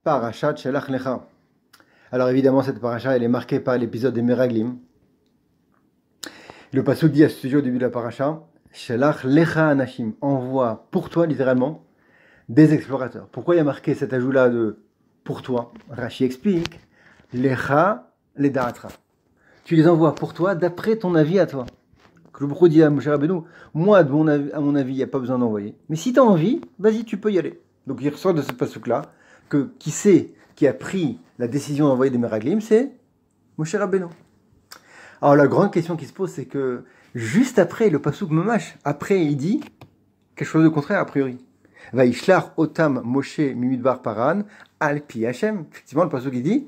Parashat Shelach Lecha. Alors évidemment, cette paracha, elle est marquée par l'épisode des Meraglim. Le pasuk dit à ce sujet au début de la paracha, Shelach Lecha Anashim, envoie pour toi, littéralement, des explorateurs. Pourquoi il y a marqué cet ajout-là de pour toi? Rashi explique, Lecha Ledaatra. Tu les envoies pour toi, d'après ton avis à toi. Que le Boukhou dit à Moshe Rabbeinu, moi, à mon avis, il n'y a pas besoin d'envoyer. Mais si tu as envie, vas-y, tu peux y aller. Donc il ressort de ce pasuk-là que qui a pris la décision d'envoyer des Meraglim, c'est Moshe Rabbeinu. Alors la grande question qui se pose, c'est que juste après le pasuk Mamash, après il dit quelque chose de contraire a priori. Vaishlach otam Moshe mimidbar paran al pi Hashem. Effectivement, le pasuk il dit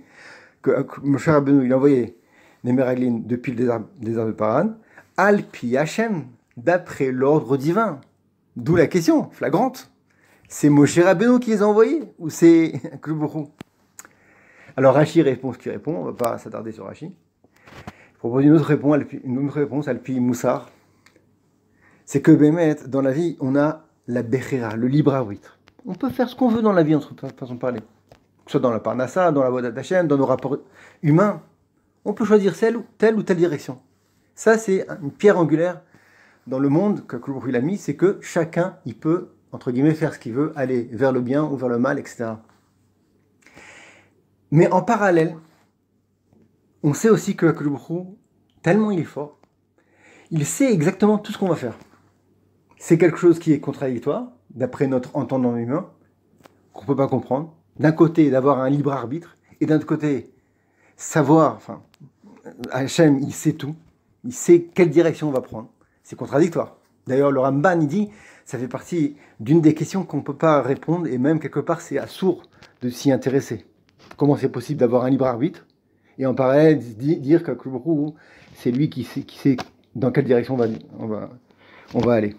que Moshe Rabbeinu il a envoyé des Meraglim depuis le désert de Paran al pi Hashem, d'après l'ordre divin. D'où la question flagrante. C'est Moshe Rabbeinu qui les a envoyés ou c'est Klubourou? Alors Rashi répond ce qu'il répond, on ne va pas s'attarder sur Rashi. Il propose une autre réponse, Alpi Moussar. C'est que Bémet, dans la vie, on a la Bechira, le libre arbitre. On peut faire ce qu'on veut dans la vie, entre façon de parler. Que ce soit dans la Parnassa, dans la Vodat Hashem, dans nos rapports humains. On peut choisir telle ou telle direction. Ça, c'est une pierre angulaire dans le monde que Klubourou a mis, c'est que chacun, il peut, entre guillemets, faire ce qu'il veut, aller vers le bien ou vers le mal, etc. Mais en parallèle, on sait aussi que Klubourou, tellement il est fort, il sait exactement tout ce qu'on va faire. C'est quelque chose qui est contradictoire, d'après notre entendement humain, qu'on ne peut pas comprendre. D'un côté, d'avoir un libre arbitre, et d'un autre côté, savoir, enfin, Hachem, il sait tout, il sait quelle direction on va prendre. C'est contradictoire. D'ailleurs, le Ramban, il dit, ça fait partie d'une des questions qu'on ne peut pas répondre, et même quelque part, c'est assourd de s'y intéresser. Comment c'est possible d'avoir un libre arbitre, et en parallèle, dire que c'est lui qui sait dans quelle direction on va aller.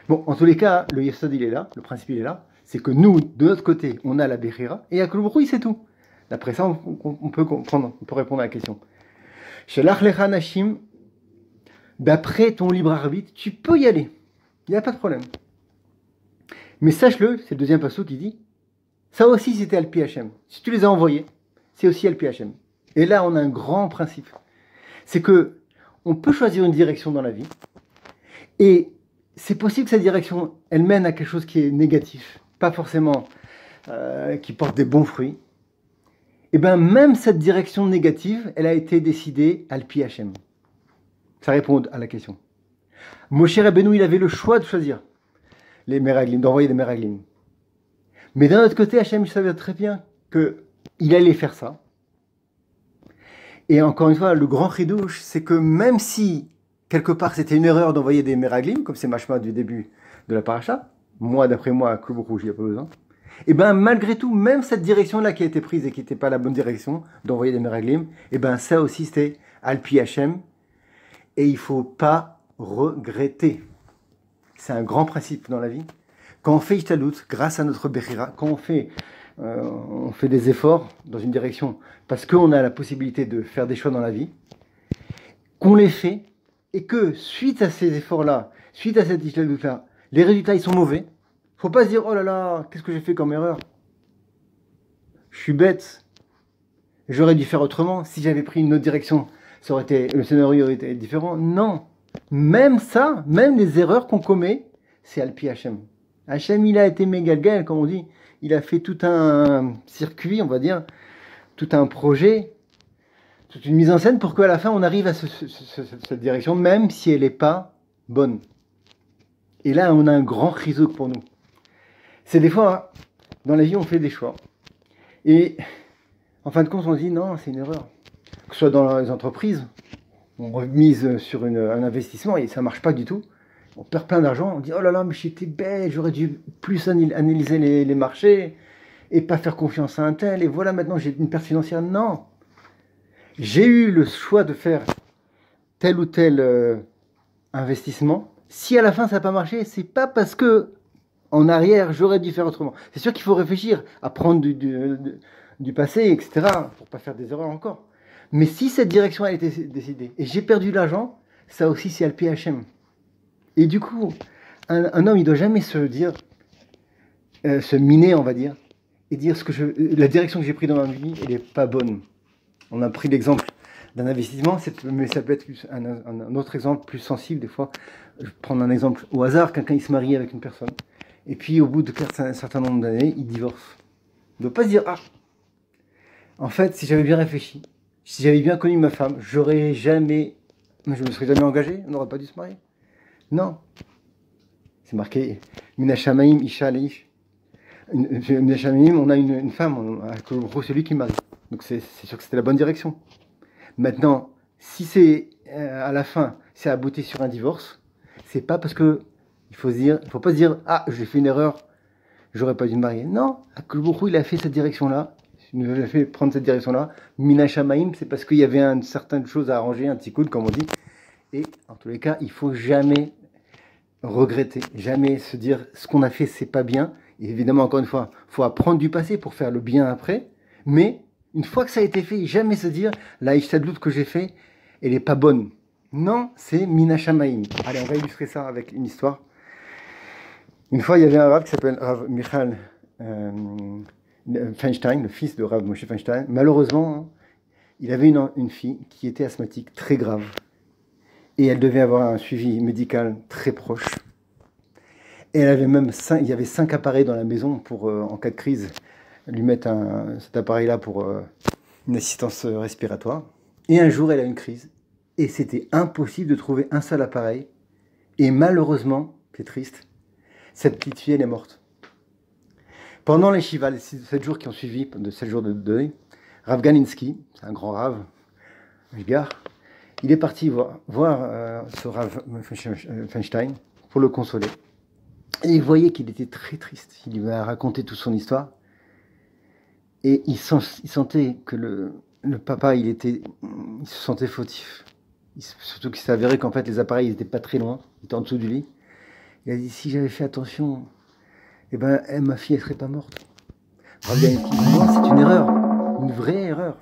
Bon, en tous les cas, le Yesod, il est là, le principe, il est là. C'est que nous, de notre côté, on a la Bechira, et à Klubourou, il sait tout. D'après ça, on peut répondre à la question. Shelach lecha nashim, d'après ton libre arbitre, tu peux y aller. Il n'y a pas de problème. Mais sache-le, c'est le deuxième pasuk qui dit, ça aussi c'était Al Pi Hashem. Si tu les as envoyés, c'est aussi Al Pi Hashem. Et là, on a un grand principe. C'est que on peut choisir une direction dans la vie, et c'est possible que cette direction, elle mène à quelque chose qui est négatif, pas forcément qui porte des bons fruits. Et bien même cette direction négative, elle a été décidée Al Pi Hashem. Ça répond à la question. Moshe Rabbeinu, il avait le choix de choisir les Meraglim, d'envoyer des Meraglim. Mais d'un autre côté, Hashem, il savait très bien qu'il allait faire ça. Et encore une fois, le grand chidouche, c'est que même si, quelque part, c'était une erreur d'envoyer des Meraglim, comme c'est Mashma du début de la paracha, d'après moi, à Klubourou, il n'y a pas besoin, et bien malgré tout, même cette direction-là qui a été prise et qui n'était pas la bonne direction d'envoyer des Meraglim, et bien ça aussi, c'était Al Pi Hashem, et il ne faut pas regretter. C'est un grand principe dans la vie. Quand on fait Ishtadlut, grâce à notre Bechira, quand on fait des efforts dans une direction, parce qu'on a la possibilité de faire des choix dans la vie, qu'on les fait, et que suite à ces efforts-là, suite à cette Ishtadlut-là, les résultats ils sont mauvais, il ne faut pas se dire « Oh là là, qu'est-ce que j'ai fait comme erreur? Je suis bête, j'aurais dû faire autrement, si j'avais pris une autre direction, le scénario aurait été différent. » Non, même ça, même les erreurs qu'on commet, c'est Al Pi Hashem. Hashem, il a été mégalgal, comme on dit. Il a fait tout un circuit, on va dire, tout un projet, toute une mise en scène pour qu'à la fin, on arrive à cette direction, même si elle n'est pas bonne. Et là, on a un grand chizouk pour nous. C'est des fois, dans la vie, on fait des choix. Et en fin de compte, on se dit, non, c'est une erreur. Que ce soit dans les entreprises, on remise sur un investissement et ça ne marche pas du tout. On perd plein d'argent, on dit « Oh là là, mais j'étais bête, j'aurais dû plus analyser les marchés et pas faire confiance à un tel, et voilà, maintenant j'ai une perte financière. » Non. J'ai eu le choix de faire tel ou tel investissement. Si à la fin ça n'a pas marché, c'est pas parce que en arrière j'aurais dû faire autrement. C'est sûr qu'il faut réfléchir, apprendre du passé, etc., pour pas faire des erreurs encore. Mais si cette direction a été décidée et j'ai perdu l'argent, ça aussi c'est Al Pi Hashem. Et du coup, un homme, il ne doit jamais se dire, se miner, on va dire, et dire la direction que j'ai prise dans ma vie, elle n'est pas bonne. On a pris l'exemple d'un investissement, mais ça peut être un autre exemple plus sensible des fois. Je vais prendre un exemple au hasard, quelqu'un il se marie avec une personne, et puis au bout de un certain nombre d'années, il divorce. Il ne doit pas se dire, ah, en fait, si j'avais bien réfléchi, si j'avais bien connu ma femme, je me serais jamais engagé, on n'aurait pas dû se marier. Non. C'est marqué, Minashamaim Isha Leish. Minashamaim, on a une femme, c'est lui qui marie. Donc c'est sûr que c'était la bonne direction. Maintenant, si c'est à la fin, c'est abouti sur un divorce, c'est pas parce que il faut pas se dire, ah, j'ai fait une erreur, j'aurais pas dû me marier. Non, Akulbourou, il a fait cette direction-là, il nous a fait prendre cette direction-là. Minashamaim, c'est parce qu'il y avait une certaine chose à arranger, un petit coude, comme on dit. Et en tous les cas, il faut jamais regretter, jamais se dire ce qu'on a fait c'est pas bien. Et évidemment, encore une fois, il faut apprendre du passé pour faire le bien après, mais une fois que ça a été fait, jamais se dire la ishtadlout que j'ai fait, elle est pas bonne. Non, c'est Minashamaim. Allez, on va illustrer ça avec une histoire. Une fois, il y avait un Rav qui s'appelle Rav Michal Feinstein, le fils de Rav Moshe Feinstein. Malheureusement, il avait une fille qui était asthmatique très grave. Et elle devait avoir un suivi médical très proche. Et elle avait même il y avait 5 appareils dans la maison pour, en cas de crise, lui mettre cet appareil-là pour une assistance respiratoire. Et un jour, elle a une crise. Et c'était impossible de trouver un seul appareil. Et malheureusement, c'est triste, cette petite fille, elle est morte. Pendant les Shiva, les 7 jours qui ont suivi, de 7 jours de deuil, Rav Ganinsky, c'est un grand Rav, Jgar, il est parti voir ce Rav Feinstein pour le consoler. Et il voyait qu'il était très triste. Il lui a raconté toute son histoire. Et il sentait que le papa, il se sentait fautif. Surtout qu'il s'est avéré qu'en fait, les appareils n'étaient pas très loin. Ils étaient en dessous du lit. Il a dit, si j'avais fait attention, eh ben, ma fille, elle serait pas morte. Rav Ganinsky, non, c'est une erreur. Une vraie erreur.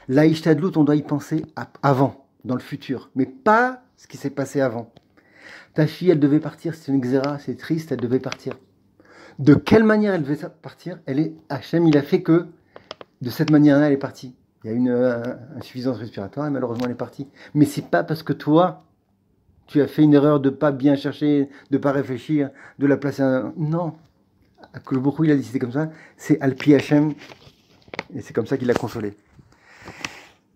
L'Aïchtadlout, on doit y penser avant, dans le futur. Mais pas ce qui s'est passé avant. Ta fille, elle devait partir, c'est une xéra, c'est triste, elle devait partir. De quelle manière elle devait partir? Hachem, il a fait que de cette manière-là, elle est partie. Il y a une insuffisance respiratoire et malheureusement, elle est partie. Mais c'est pas parce que toi, tu as fait une erreur de pas bien chercher, de pas réfléchir, de la placer Non. Beaucoup il a décidé comme ça. C'est Alpi Hachem et c'est comme ça qu'il l'a consolé.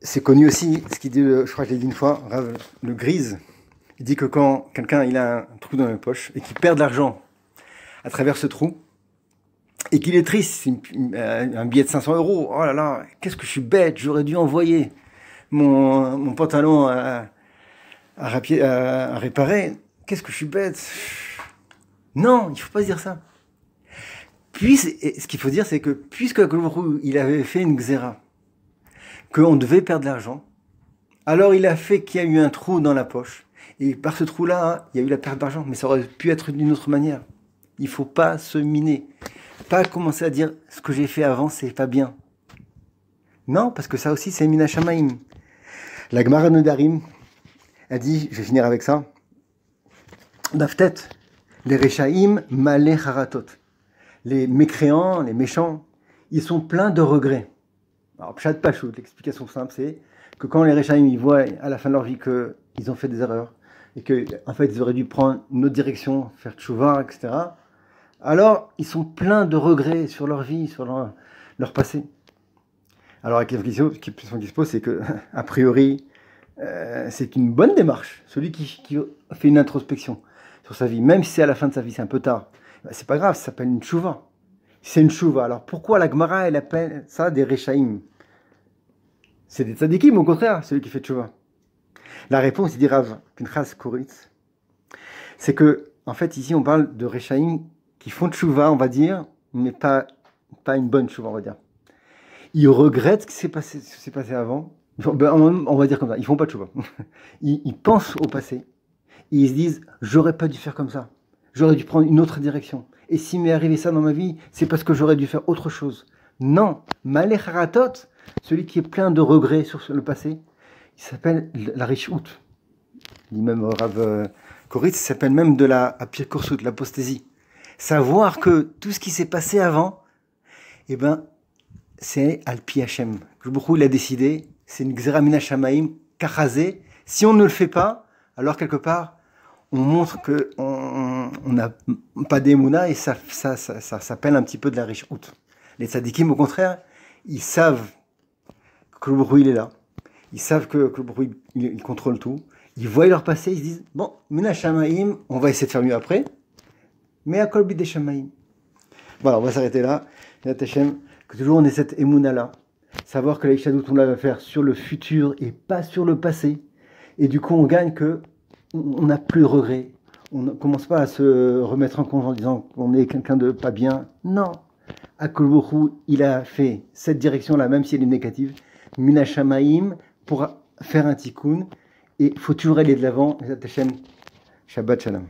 C'est connu aussi, ce qu'il dit, je crois que je l'ai dit une fois, le Grise. Il dit que quand quelqu'un il a un trou dans la poche et qu'il perd de l'argent à travers ce trou, et qu'il est triste, un billet de 500 €, oh là là, qu'est-ce que je suis bête, j'aurais dû envoyer mon pantalon à réparer, qu'est-ce que je suis bête. Non, il ne faut pas se dire ça. Puis, ce qu'il faut dire, c'est que puisque il avait fait une xéra, qu'on devait perdre de l'argent, alors il a fait qu'il y a eu un trou dans la poche. Et par ce trou-là, il y a eu la perte d'argent, mais ça aurait pu être d'une autre manière. Il ne faut pas se miner. Pas commencer à dire ce que j'ai fait avant, c'est pas bien. Non, parce que ça aussi, c'est Minashamaim. La Gemara Nedarim a dit, je vais finir avec ça, Daftet, les Rechaim malé haratot. Les mécréants, les méchants, ils sont pleins de regrets. Alors, Pshat Pachout, l'explication simple, c'est que quand les Rechaim, ils voient à la fin de leur vie qu'ils ont fait des erreurs, et qu'en fait, ils auraient dû prendre une autre direction, faire tchouva, etc., alors, ils sont pleins de regrets sur leur vie, sur leur passé. Alors, la question qui se pose, c'est que, a priori, c'est une bonne démarche. Celui qui fait une introspection sur sa vie, même si c'est à la fin de sa vie, c'est un peu tard, c'est pas grave, ça s'appelle une tchouva. C'est une tchouva. Alors, pourquoi la Gemara, elle appelle ça des Rechaim? C'est des tzadikim, au contraire, celui qui fait tchouva. La réponse, il dit Rav Pinchas Koritz, c'est que, en fait, ici, on parle de Rechaim qui font tchouva, on va dire, mais pas une bonne tchouva, on va dire. Ils regrettent ce qui s'est passé avant. On va dire comme ça, ils font pas tchouva. Ils pensent au passé. Et ils se disent, j'aurais pas dû faire comme ça. J'aurais dû prendre une autre direction. Et s'il m'est arrivé ça dans ma vie, c'est parce que j'aurais dû faire autre chose. Non, malé haratot, celui qui est plein de regrets sur le passé, il s'appelle la rishout. Il dit même Rav Koritz, il s'appelle même de la apirkorsut, l'apostasie. Savoir que tout ce qui s'est passé avant, Eh ben, c'est Al-Pi Hashem. Beaucoup il a décidé, c'est une Gzera Mina Shamaim, Kachazé. Si on ne le fait pas, alors quelque part, on montre qu'on n'a pas d'émouna et ça s'appelle un petit peu de la riche route. Les tzadikim, au contraire, ils savent que le bruit il est là. Ils savent que le bruit il contrôle tout. Ils voient leur passé, ils se disent bon, Mina Shamaim, on va essayer de faire mieux après, mais à Kol Bidei Shamaim. Voilà, on va s'arrêter là. Que toujours on ait cette émouna là. Savoir que la Ishadout, on la va faire sur le futur et pas sur le passé. Et du coup, on gagne que on n'a plus de regrets. On ne commence pas à se remettre en cause en disant qu'on est quelqu'un de pas bien. Non. Akol Borou, il a fait cette direction-là, même si elle est négative. Mina Shamaim, pour faire un tikkun. Et il faut toujours aller de l'avant. Shabbat Shalom.